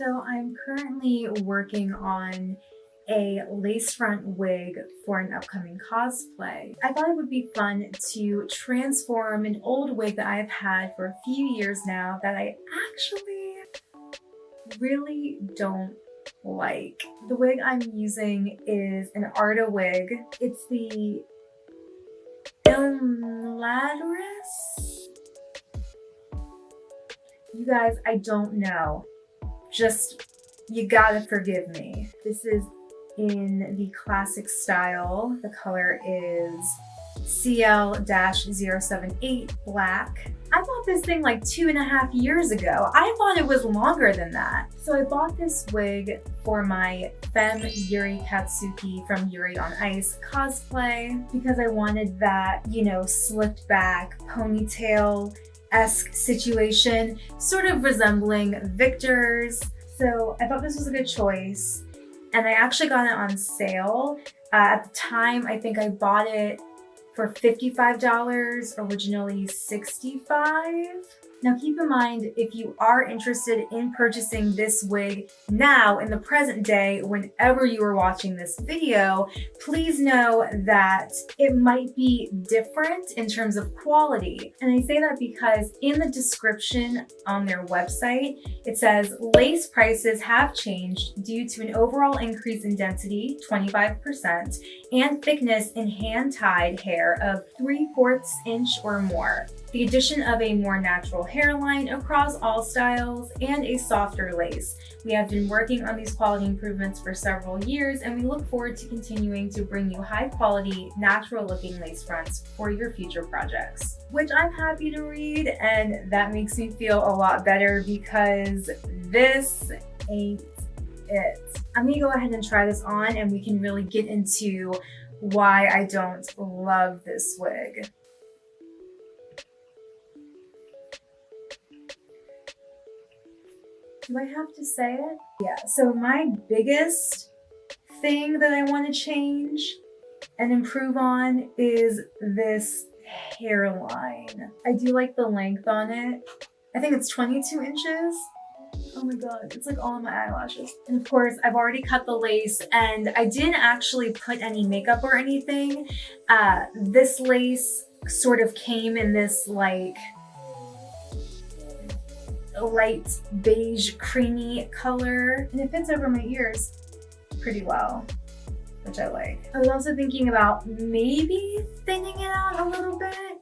So I'm currently working on a lace front wig for an upcoming cosplay. I thought it would be fun to transform an old wig that I've had for a few years now that I actually really don't like. The wig I'm using is an Arta wig. It's the Ilmladris? You guys, I don't know. Just, you gotta forgive me. This is in the classic style. The color is CL-078 black. I bought this thing like 2.5 years ago. I thought it was longer than that. So I bought this wig for my Femme Yuri Katsuki from Yuri on Ice cosplay because I wanted that, you know, slicked back ponytail-esque situation, sort of resembling Victor's. So I thought this was a good choice. And I actually got it on sale. At the time, I think I bought it for $55, originally $65. Now keep in mind, if you are interested in purchasing this wig now in the present day, whenever you are watching this video, please know that it might be different in terms of quality. And I say that because in the description on their website, it says lace prices have changed due to an overall increase in density, 25%, and thickness in hand-tied hair of 3/4 inch or more. The addition of a more natural hairline across all styles and a softer lace. We have been working on these quality improvements for several years, and we look forward to continuing to bring you high quality, natural looking lace fronts for your future projects. Which I'm happy to read, and that makes me feel a lot better because this ain't it. I'm gonna go ahead and try this on and we can really get into why I don't love this wig. Do I have to say it? Yeah, so my biggest thing that I want to change and improve on is this hairline. I do like the length on it. I think it's 22 inches. Oh my god, it's like all on my eyelashes. And of course, I've already cut the lace and I didn't actually put any makeup or anything. This lace sort of came in this like light beige creamy color, and it fits over my ears pretty well, which I like. I was also thinking about maybe thinning it out a little bit.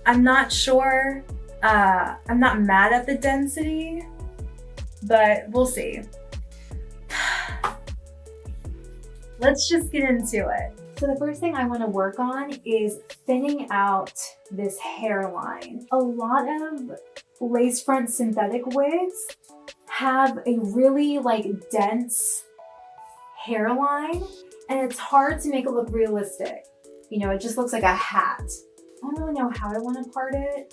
I'm not sure. I'm not mad at the density, but we'll see. Let's just get into it. So the first thing I want to work on is thinning out this hairline. A lot of lace front synthetic wigs have a really like dense hairline, and it's hard to make it look realistic. You know, it just looks like a hat. I don't really know how I want to part it.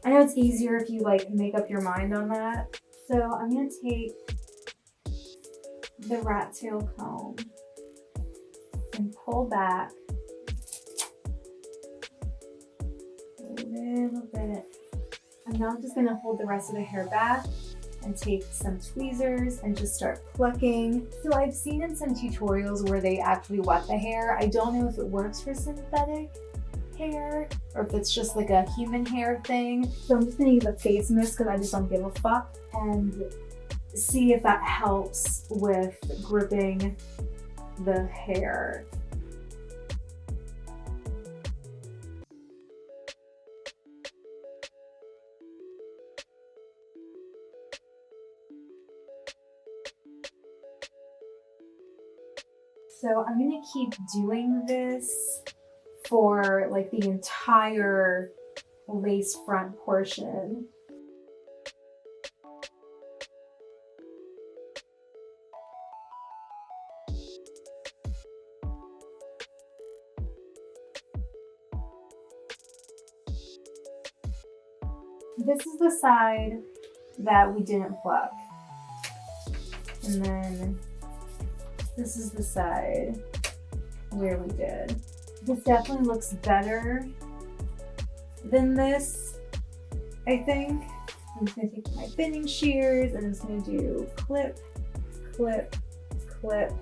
I know it's easier if you like make up your mind on that. So I'm gonna take the rat tail comb and pull back a little bit. I'm now just gonna hold the rest of the hair back and take some tweezers and just start plucking. So I've seen in some tutorials where they actually wet the hair. I don't know if it works for synthetic hair or if it's just like a human hair thing. So I'm just gonna use a face mist because I just don't give a fuck and see if that helps with gripping the hair. So I'm gonna keep doing this for like the entire lace front portion. This is the side that we didn't pluck. And then this is the side where we did. This definitely looks better than this, I think. I'm just gonna take my thinning shears and I'm just gonna do clip, clip, clip,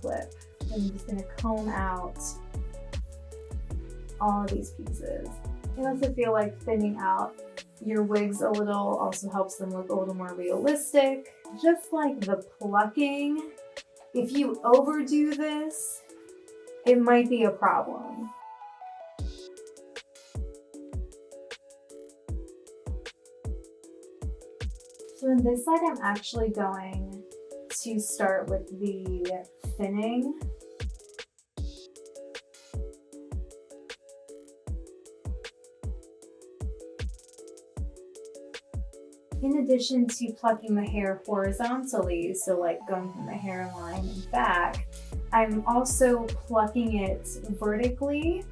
clip. And I'm just gonna comb out all of these pieces. I also feel like thinning out your wigs a little also helps them look a little more realistic. Just like the plucking, if you overdo this, it might be a problem. So on this side, I'm actually going to start with the thinning. In addition to plucking the hair horizontally, so like going from the hairline and back, I'm also plucking it vertically.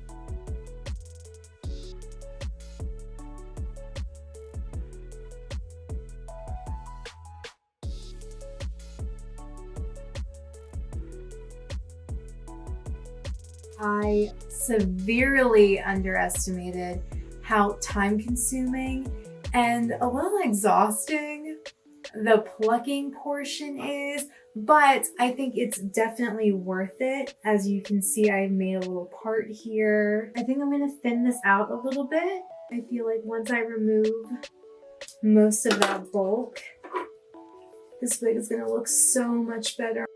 I severely underestimated how time-consuming and a little exhausting the plucking portion is, but I think it's definitely worth it. As you can see, I made a little part here. I think I'm gonna thin this out a little bit. I feel like once I remove most of that bulk, this wig is gonna look so much better.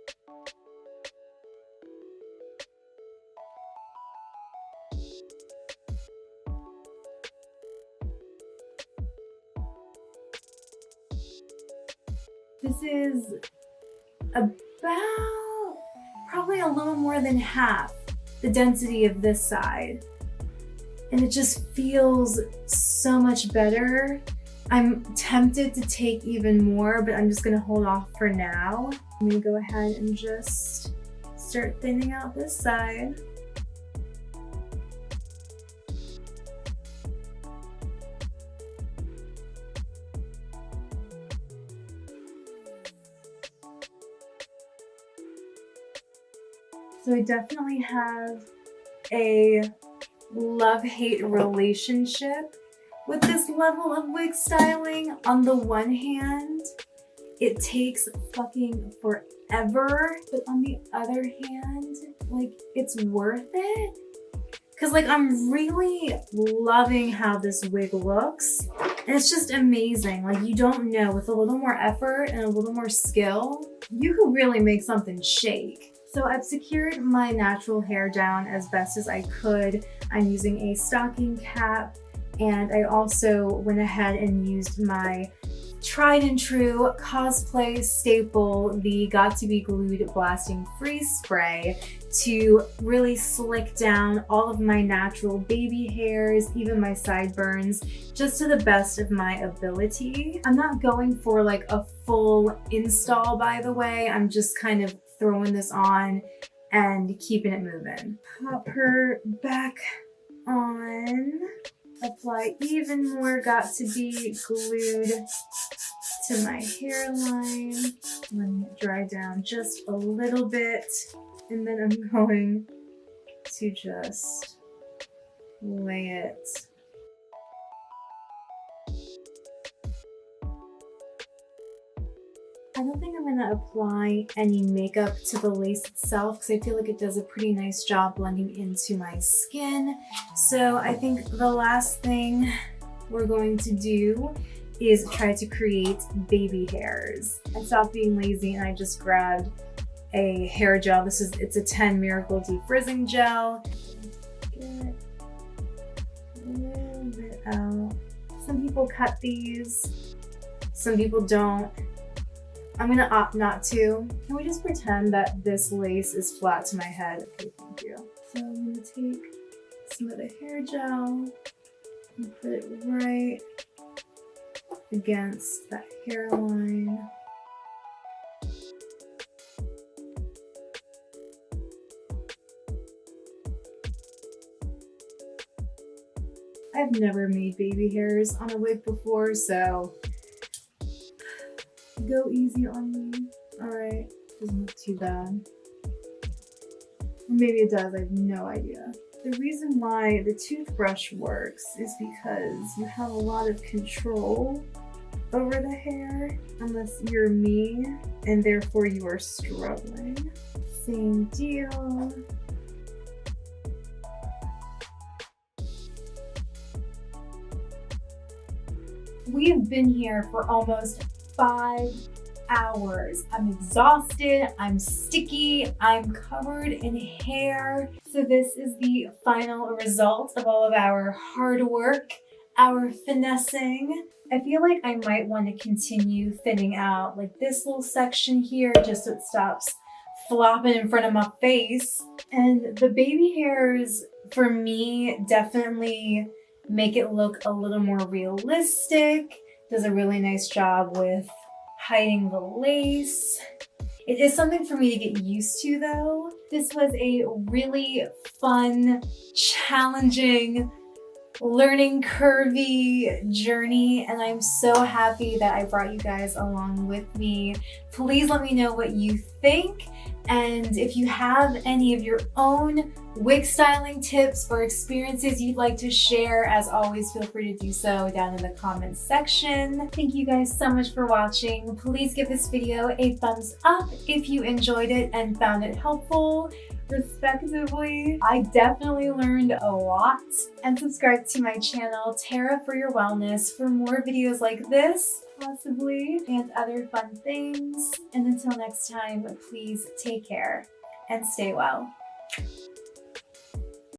This is about probably a little more than half the density of this side. And it just feels so much better. I'm tempted to take even more, but I'm just gonna hold off for now. I'm gonna go ahead and just start thinning out this side. So I definitely have a love-hate relationship with this level of wig styling. On the one hand, it takes fucking forever, but on the other hand, like, it's worth it. Cause like, I'm really loving how this wig looks. And it's just amazing. Like, you don't know, with a little more effort and a little more skill, you could really make something shake. So I've secured my natural hair down as best as I could. I'm using a stocking cap, and I also went ahead and used my tried and true Cosplay staple, the Got to Be Glued Blasting Freeze Spray, to really slick down all of my natural baby hairs, even my sideburns, just to the best of my ability. I'm not going for like a full install, by the way. I'm just kind of throwing this on and keeping it moving. Pop her back on. Apply even more Got to Be Glued to my hairline. Letting it dry down just a little bit. And then I'm going to just lay it. I don't think I'm gonna apply any makeup to the lace itself because I feel like it does a pretty nice job blending into my skin. So I think the last thing we're going to do is try to create baby hairs. I stopped being lazy and I just grabbed a hair gel. It's a 10 Miracle Defrizzing Gel. Get a little bit out. Some people cut these, some people don't. I'm gonna opt not to. Can we just pretend that this lace is flat to my head? Okay, thank you. So I'm gonna take some of the hair gel and put it right against that hairline. I've never made baby hairs on a wig before, so go easy on me. Alright, doesn't look too bad. Maybe it does, I have no idea. The reason why the toothbrush works is because you have a lot of control over the hair unless you're me and therefore you are struggling. Same deal. We have been here for almost 5 hours. I'm exhausted, I'm sticky, I'm covered in hair. So this is the final result of all of our hard work, our finessing. I feel like I might want to continue thinning out like this little section here just so it stops flopping in front of my face. And the baby hairs for me definitely make it look a little more realistic. Does a really nice job with hiding the lace. It is something for me to get used to though. This was a really fun, challenging, learning curvy journey, and I'm so happy that I brought you guys along with me. Please let me know what you think, and if you have any of your own wig styling tips or experiences you'd like to share, as always, feel free to do so down in the comments section. Thank you guys so much for watching. Please give this video a thumbs up if you enjoyed it and found it helpful, respectively. I definitely learned a lot. And subscribe to my channel, Tara for Your Wellness, for more videos like this, possibly, and other fun things. And until next time, please take care and stay well.